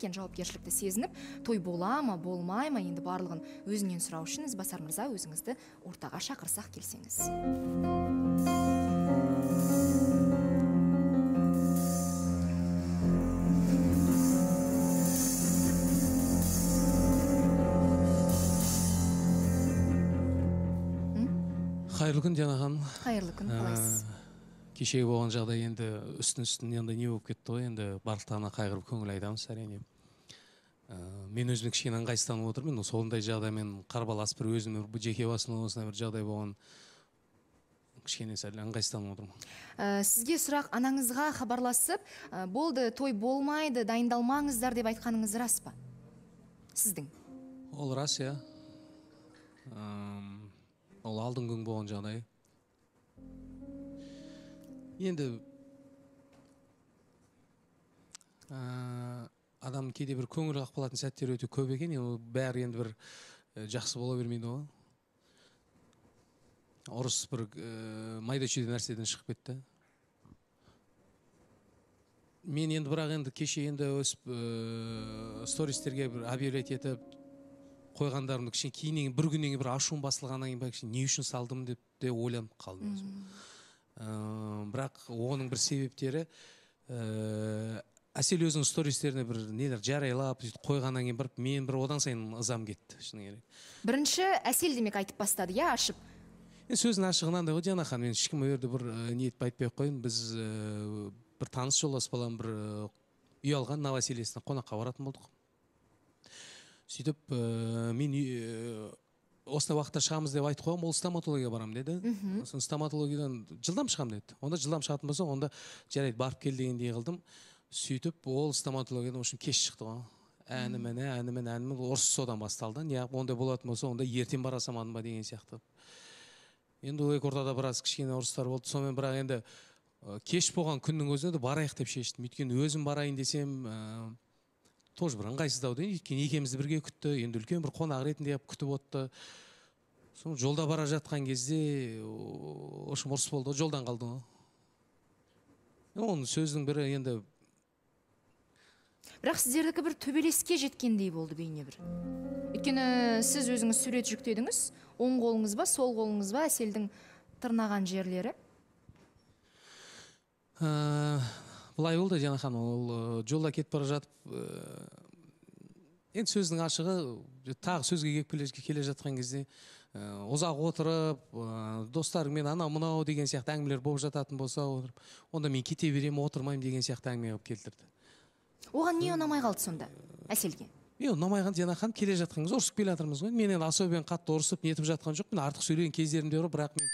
үлкен жауапкершілікті сезініп, той бола ма, болмай ма, енді барлығын өзінен сұрау үшін Ізбасар мырза, өзіңізді ортаға шақырсақ келсеңіз. Қайырлы күн, Диана ханым. Қайырлы күн, қалайсыз? Кешегі болған жағдай енді үстін енді не болып кетті ғой, енді барлықтарына қайғырып көңіл айтамыз әрине. Мен өзім кішкене ыңғайсызданып отырмын. Сондай жағдаймен қарбаласып бір өзім жеке басымның осындай бір жағдай болған кішкене сәл ыңғайсызданып отырмын. Сізге сұрақ, анаңызға хабарласып, болды, той болмайды, дайындалмаңыздар деп айтқаныңыз рас па? Сіздің? Ол рас, иә. Ол алдың күн болған жағдай. Енді адам кейде бір көңіл қақпалатын сәттер өте көп екен, бәрі енді бір жақсы бола бермейді ғой. Ұрыс бір майда-шүйде нәрседен шығып кетті. Мен енді бірақ енді кеше енді өсіп стористерге бір объявлять етіп қойғандарымды кішкене кейіннен бір күннен кейін бір ашуым басылғаннан кейін кішкене не үшін салдым деп те ойланып қалдым. Бірақ оның бір себептері Әсел өзінің стористеріне бір нелер жарайлап қойғаннан кейін мен бір одан сайын ызам кетті, шыны керек. Бірінші Әсел демек айтып бастады, я ашып. Сөздің ашығынан да, Диана ханым, мен ешкім өрді бір ниет айтпай қойын. Біз бір таныс жолдас балам бір үй алған Новоселесіне қонаққа баратын болдық. Сөйтіп, мен осындай уақытта шығамыз деп айтып қойғам, ол стоматология барам деді. Стоматологиядан жылдам шығам деді. Онда жылдам шығатын болса, онда жарайды барып кел дегендей қылдым. Сөйтіп, ол стоматологиядан үшін кеш шықты ғой. Әнімен, ұрыс содан басталды. Неғып, ондай болатын болса, онда ертең бара самадым ба деген сияқты. Енді ол екі ортада біраз кішкене ұрыстар болды. Сонымен бірақ енді кеш болған күннің өзінде барайық деп шештім. Өйткені өзім барайын десем, тоже бір ыңғайсыздау дейін. Өйткені екеумізді бірге күтті. Енді үлкен бір қонақ ретінде күтіп отты. Соң жолда бара жатқан кезде ошым ұрыс болды, жолдан қалды. Оның сөздің бірі енді. Бірақ сіздердікі бір төбелеске жеткендей болды бейне бір. Өйткені сіз өзіңіз сурет жүктедіңіз, оң қолыңыз ба, сол қолыңыз ба, Әселдің тырнаған жерлері? Бұлай болды, Диана ханым, ол жолда кетіп бара жатып, енді сөздің ашығы, тағы сөзге келе жатқан кезде, ұзақ отырып, достарыңмен анау-мынау деген сияқты әңгімелер болып жататын болса, онда мен кете берем, отырмайым деген сияқты әңгіме болып келтірді. Оған не ұнамай қалды сонда, Әселге? Ұнамайған, Диана ханым, келе жатқан кезде ұрысып келе жатырмыз ғой. Мен енді особен қатты ұрысып нетіп жатқан жоқ. Мен артық сөйлеген кездерімде бар, бірақ мен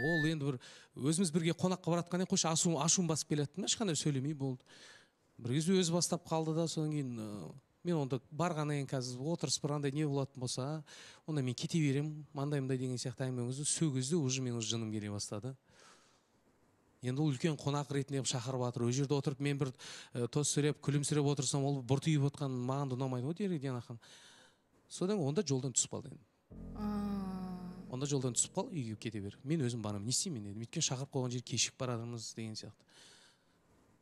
ол енді бір өзіміз бірге қонаққа баратқаннан қойшы ашуым басып келеттім, ешқандай сөйлемей болды. Бір кезде өзі бастап қалды да, содан кейін мен онда барғаннан кейін қазір отырыс бір андай не болатын болса, онда мен кете берем, маңдайымдай деген сияқты әңгімеңізді сол кезде уже мен жыным келе бастады. Енді ол үлкен қонақ ретінде шақырып жатыр. Ол жерде отырып мен бір тоз сөйлеп, күлімсіреп отырсам, ол бұртиып отқан маған да ұнамайды ғой, деді Диана ханым. Содан онда жолдан түсіп қалды енді. Онда жолдан түсіп қал, үйге кете бер. Мен өзім барамын, не істеймін дедім. Өйткені шақырып қойған жер кешігіп баратырмыз деген сияқты.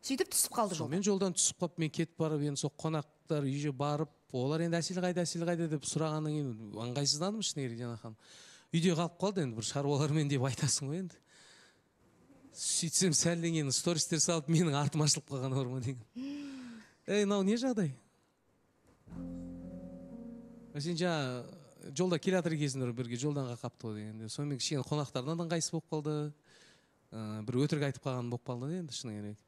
Сөйтіп түсіп қалды жолдан. Мен жолдан түсіп қалып, мен кетіп барып, енді сол қонақтар үйге барып, олар енді Әсел қайда деп сұрағаннан кейін ыңғайсыздандым, шыны керек, Диана ханым. Үйде қалып қалды енді, бір шаруалармен деп айтасың ғой енді. Сөйтсем сәлден кейін стористер салып, менің артым ашылып қалған бар ма деген. Мынау не жағдай? Сен жаңа жолда келе жатыр екенсіңдер, бірге жолдан қақапты ғой дегенде. Сонымен кішкене қонақтардан да ыңғайсыз болып қалды. Бір өтірік айтып қалған болып қалды енді, шыны керек.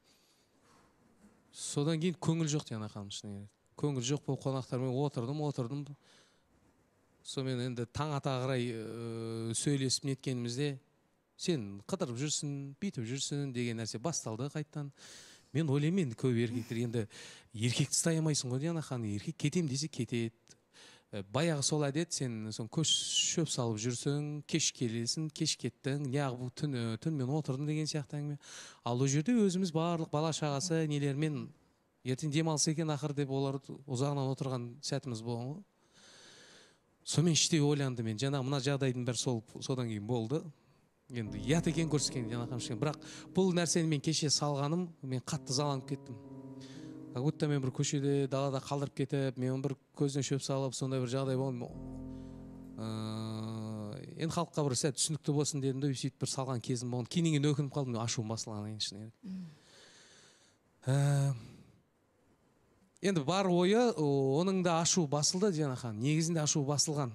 Содан кейін көңіл жоқ, Диана ханым, шыны керек. Көңіл жоқ болып қонақтармен отырдым. Сонымен енді таң ата қарай сөйлесіп неткенімізде сен қыдырып жүрсің, бүйтіп жүрсің деген нәрсе басталды қайттан. Мен ойлаймын, енді көп еркектер енді еркекті ұстай алмайсың ғой, Диана ханым, еркек кетем десе кетеді. Баяғы сол әдет, сен шөп салып жүрсің, кеш келесің, кеш кеттің, неғып түнмен отырдың деген сияқты әңгіме. Ал ол жерде өзіміз барлық бала шағасы нелермен ертең демалыс екен ақыр деп олар ұзағынан отырған сәтіміз болған ғой. Сонымен іштей ойланды мен, жаңа мына жағдайдың бәрі содан кейін болды. Енді ят екен көрсеткен, Диана ханым. Бірақ бұл нәрсені мен кеше салғаным, мен қатты заланып кеттім. как будто мен бір көшеде далада қалдырып кетіп, мен бір көзіне шөп салып, сондай бір жағдай болды. Енді халыққа бір сәт түсінікті болсын дедім де, сөйтіп бір салған кезім болған. Кейіннен кейін өкініп қалдым, ашуым басылғаннан кейін. Енді бар ойы, оның да ашу басылды, Диана ханым. Негізінде ашу басылған.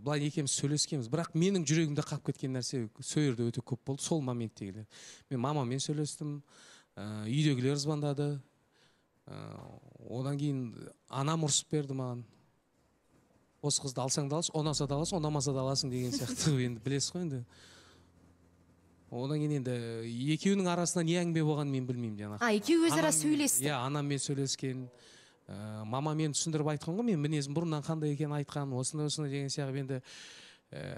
Былай екеуміз сөйлескенбіз, бірақ менің жүрегімде қалып кеткен нәрсе сол жерде өте көп болды, сол моменттегілер. Мен мамамен сөйлестім, үйдегілер звондады. Одан кейін анам ұрсып берді маған. Осы қызды алсаң да аласың, ұнаса да аласың, ұнамаса да аласың деген сияқты. Енді білесіз ғой енді. Одан кейін енді екеуінің арасында не әңгіме болғанын мен білмеймін, Диана. Екеуі өзара сөйлесті. Иә, анаммен сөйлескен. Мама мен түсіндіріп айтқан ғой, мен мінезім бұрыннан қандай екенін айтқан, осындай деген сияқты. Енді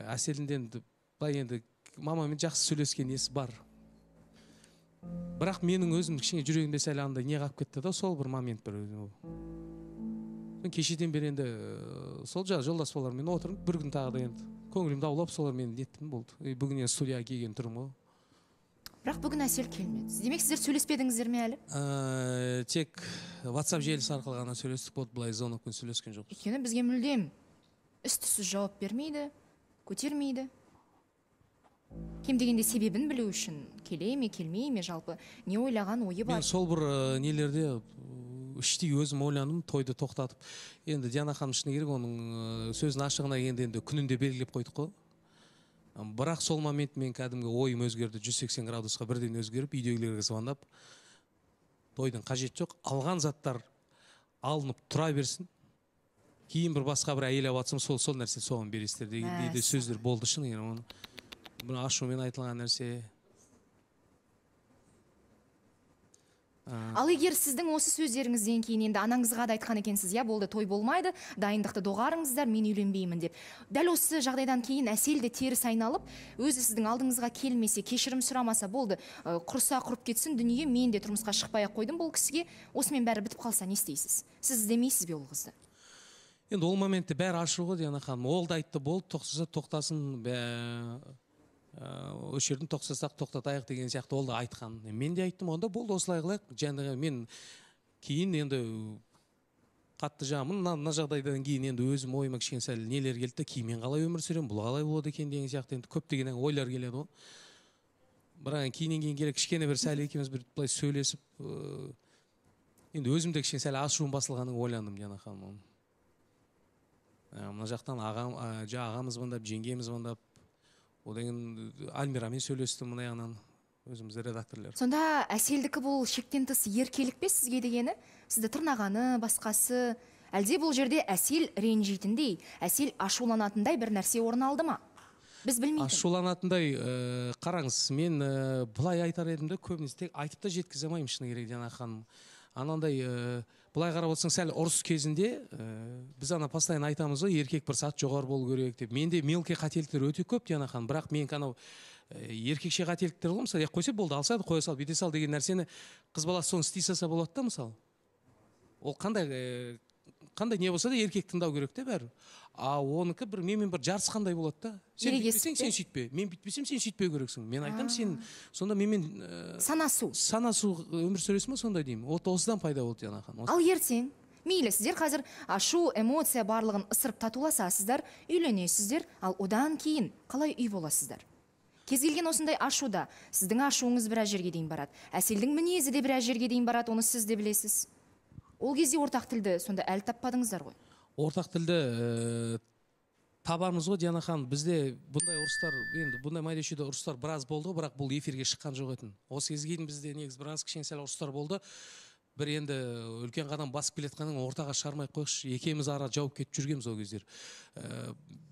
әселінден былай енді мамамен жақсы сөйлескен несі бар. Бірақ менің өзім кішкене жүрегімде сәл андай не қалып кетті да, сол бір момент бір. Кешеден бері енді сол жолдас балалармен отырып, бір күн тағы да енді көңілімді аулап солармен неттім болды. Бүгін енді студияға келген тұрмын ғой. Бірақ бүгін әсел келмеді. Демек сіздер сөйлеспедіңіздер ме әлі? Тек WhatsApp желісі арқылы ғана сөйлестік болды, былай звонокпен сөйлескен жоқ. Өйткені бізге мүлдем із-түссіз жауап бермейді, көтермейді. Кем дегенде себебін білу үшін келе ме, келмей ме, жалпы не ойлаған ойы бар? Мен сол бір нелерде іштей өзім ойландым, тойды тоқтатып. Енді Диана ханым шыны керек, оның сөзін ашығына енді күнінде белгілеп қойдық қой. Бірақ сол момент мен кәдімгі ойым өзгерді, 180 градусқа бірден өзгеріп, үйдегілерге звондап, тойдың қажеті жоқ, алған заттар алынып тұра берсін, кейін бір басқа бір әйел алып атсам, сол нәрсе соған бересіздер деген сөздер болды шыны керек. Бұны ашумен айтылған нәрсе. Ал егер сіздің осы сөздеріңізден кейін енді анаңызға да айтқан екенсіз, я болды, той болмайды, дайындықты доғарыңыздар, мен үйленбеймін деп. Дәл осы жағдайдан кейін әсел де теріс айналып, өзі сіздің алдыңызға келмесе, кешірім сұрамаса, болды, құрса құрып кетсін дүние, мен де тұрмысқа шықпай-ақ қойдым бұл кісіге, осымен бәрі бітіп қалса не істейсіз? Сіз іздемейсіз бе ол қызды? Енді ол моментте бәрі ашу ғой, Диана ханым. Ол да айтты, болды, тоқтаса тоқтасын, осы жерден тоқтасақ тоқтатайық деген сияқты ол да айтқан. Мен де айттым, онда болды, осылай қылайық. Жаңағы мен кейін енді қатты жағымын, мына жағдайдан кейін енді өзім ойыма кішкене сәл нелер келді, кейін мен қалай өмір сүремін, бұл қалай болады екен деген сияқты енді көптеген ойлар келеді ғой. Бірақ кейіннен кейін келе кішкене бір сәл екеуміз бір былай сөйлесіп, енді өзімде кішкене сәл ашуым басылғанын ойландым, Диана ханым. Мына жақтан ағамыз звондап, жеңгеміз звондап, одан Альмирамен сөйлестім мына жағынан, өзіміз редакторлар. Сонда әселдікі бұл шектен тыс еркелік пе сізге дегені? Сізді тырнағаны, басқасы, әлде бұл жерде әсел ренжитіндей, әсел ашуланатындай бір нәрсе орын алды ма? Біз білмейді. Ашуланатындай, қараңыз, мен бұлай айтар едім де, көбінесе тек айтып та жеткізе алмаймын шыны керек, Диана ханым. Анандай былай қарап отырсаң, сәл ұрыс кезінде біз ана постоянно айтамыз ғой, еркек бір сат жоғары болу керек деп. Менде мелкий қателіктер өте көп, Диана ханым, бірақ мен анау еркекше қателіктер ғой, мысалы, қойса болды, алса қоя сал, бүйте сал деген нәрсені қыз баласы соны істей салса болады да, мысалы. Ол қандай не болса да еркек тыңдау керек те бәрі. Оныкі бір менімен бір жарысқандай болады да. Сен бүйтпесең сен сөйтпе, мен бүйтпесем сен сөйтпеу керексің. Мен айтам, сен сонда менімен санасу өмір сүресің ме сондай деймін. Осыдан пайда болды, Диана ханым. Ал ертең мейлі, сіздер қазір ашу, эмоция барлығын ысырып татуласасыздар, үйленесіздер, ал одан кейін қалай үй боласыздар? Кез келген осындай ашуда сіздің ашуыңыз біраз жерге дейін барады. Әселдің мінезі де біраз жерге дейін барады, оны сіз де білесіз. Ол кезде ортақ тілді сонда әлі таппадыңыздар ғой? Ортақ тілді табармыз ғой, Диана ханым. Бізде бұндай ұрыстар, енді бұндай майда-шүйде ұрыстар біраз болды, бірақ бұл эфирге шыққан жоқ етін. Осы кезге дейін бізде негізі біраз кішкене сәл ұрыстар болды. Бір енді үлкен қадам басып келетқанын ортаға шығармай қойшы, екеуміз ара жауып кетіп жүргенбіз ол кездер.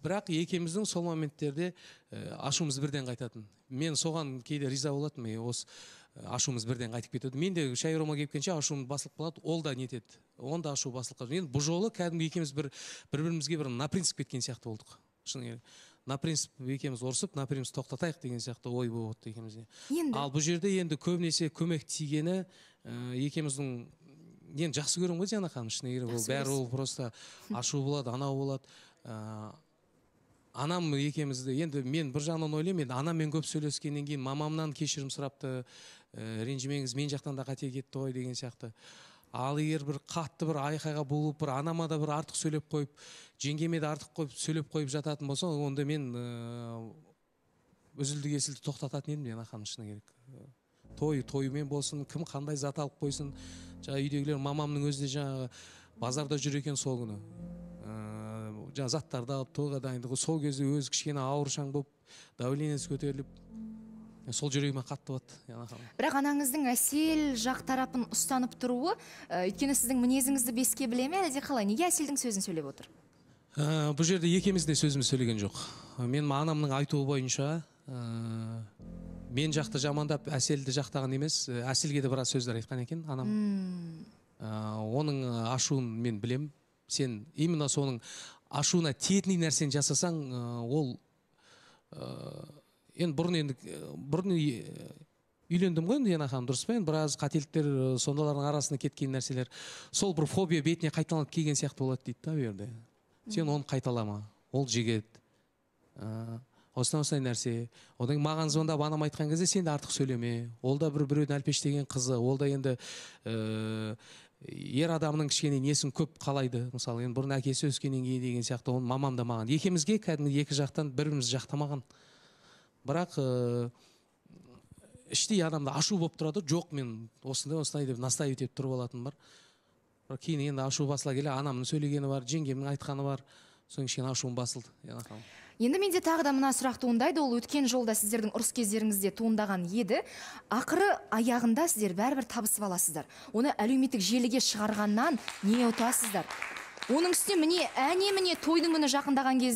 Бірақ екеуміздің сол моменттерде ашуымыз бірден қайтатын. Мен соған кейде риза болатым, осы ашуымыз бірден қайтып кетеді. Мен де шайрома келгенше ашуым басылып қалады, ол да нетеді. Онда ашу басылып қалады. Енді бұл жолы кәдімгі екеуміз бір-бірімізге бір на принцип кеткен сияқты болдық. Шыны керек. На принцип екеуміз ұрсып, на принцип тоқтатайық деген сияқты ой болды екеумізде. Ал бұл жерде енді көбінесе көмек тигені екеуміздің енді жақсы көремін ғой, Диана ханым, шыны керек. Ол бәрі ол просто ашу болады, анау болады. Анам екеумізді, енді мен бір жағынан ойлаймын, енді анаммен көп сөйлескеннен кейін мамамнан кешірім сұрапты, ренжімеңіз, мен жақтан да қате кетті ғой деген сияқты. Ал егер бір қатты бір айқайға болып, бір анама да бір артық сөйлеп қойып, жеңгеме де артық қойып сөйлеп қойып жататын болса, онда мен үзілді кесілді тоқтататын едім, Диана ханым, шыны керек. Тоймен болсын, кім қандай зат алып қойсын, жаңа үйдегілер, мамамның өзі де жаңағы базарда жүр екен сол күні. Жаңа заттарды алып тойға дайындығы, сол кезде өзі кішкене ауыршаң болып, давлениесі көтеріліп, сол жүрегіме қатты бат, Диана ханым. Бірақ анаңыздың әсел жақ тарапын ұстанып тұруы, өйткені сіздің мінезіңізді беске біле ме, әлде қалай? Неге әселдің сөзін сөйлеп отыр? Бұл жерде екеуміз де сөзіміз сөйлеген жоқ. Мен анамның айтуы бойынша, мен жақты жамандап, әселді жақтаған емес, әселге де біраз сөздер айтқан екен, анам. Оның ашуын мен білем. Сен именно соның ашуына тиетіндей нәрсені жасасаң, ол бұрын үйлендім ғой, Диана ханым, дұрыс па? Біраз қателіктер, сондалардың арасында кеткен нәрселер. Сол бір фобия бетіне қайталанып келген сияқты болады дейді да, берді. Сен оны қайталама, ол жегет. Осындай нәрсе. Одан маған звондап анам айтқан кезде сен де артық сөйлеме. Ол да біреудің әлпештеген қызы. Ол да енді ер адамның кішкене несін көп қалайды. Мысалы, енді бұрын әкесі өскеннен кейін деген сияқты, оны мамам да маған. Екемізге кәдімгі екі жақтан біріміз жақтамаған. Бірақ іштей адамда ашу болып тұрады. Жоқ, мен осындай деп настаивать етіп тұрып алатын бар. Кейін енді ашу басыла келе, анамның сөйлегені бар, жеңгемнің айтқаны бар. Соң кішкене ашуым басылды. Енді менде тағы да мына сұрақ туындайды, ол өткен жолда сіздердің ұрыс кездеріңізде туындаған еді. Ақыры аяғында сіздер бәрібір табысып аласыздар. Оны әлеуметтік желіге шығарғаннан не ұтасыздар? Оның үстіне міне тойдың күні жақындаған кезде